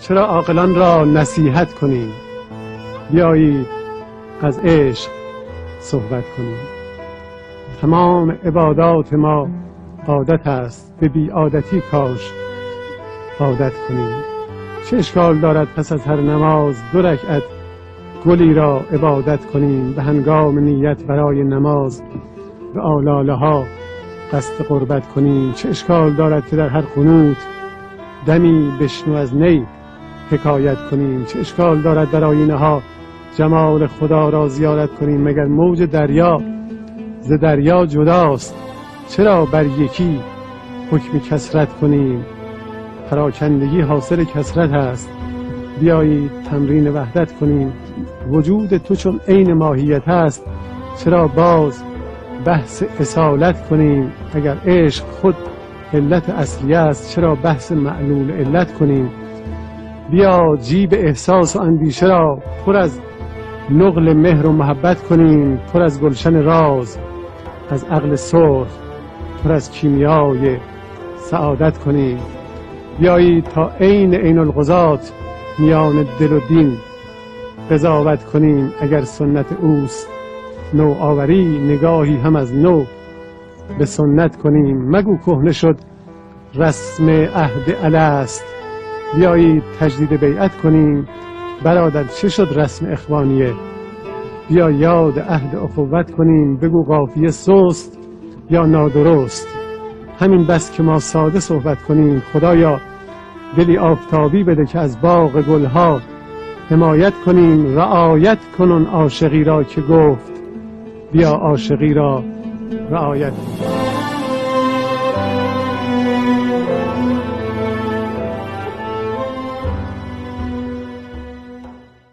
چرا عاقلان را نصیحت کنیم؟ بیایید از عشق صحبت کنیم. تمام عبادات ما عادت است، به بی عادتی کاش عادت کنیم. چه اشکال دارد پس از هر نماز 2 رکعت گلی را عبادت کنیم؟ به هنگام نیت برای نماز به آلاله ها قصد قربت کنیم. چه اشکال دارد که در هر قنوت دمی بشنو از نی حکایت کنیم؟ چه اشکال دارد در آیینه ها جمال خدا را زیارت کنیم؟ مگر موج دریا ز دریا جداست؟ چرا بر یکی حکم کثرت کنیم؟ پراکندگی حاصل کثرت است. بیایید تمرین وحدت کنیم. وجود تو چون عین ماهیت است، چرا باز بحث اصالت کنیم؟ اگر عشق خود علت اصلی است، چرا بحث معلول علت کنیم؟ بیا جیب احساس و اندیشه را پر از نقل مهر و محبت کنیم، پر از گلشن راز از عقل سرخ، پر از کیمیای سعادت کنیم. بیایید تا عین القضات میان دل و دین قضاوت کنیم. اگر سنت اوست نوآوری، نگاهی هم از نو به سنت کنیم. مگو کهنه شد رسم عهد الست، بیایید تجدید بیعت کنیم. برادر چه شد رسم اخوانیه؟ بیا یاد عهد اخوت کنیم. بگو قافیه سست یا نادرست، همین بس که ما ساده صحبت کنیم. خدایا دلی آفتابی بده که از باغ گلها حمایت کنیم. رعایت کنون عاشقی را که گفت بیا عاشقی را رعایت کنیم.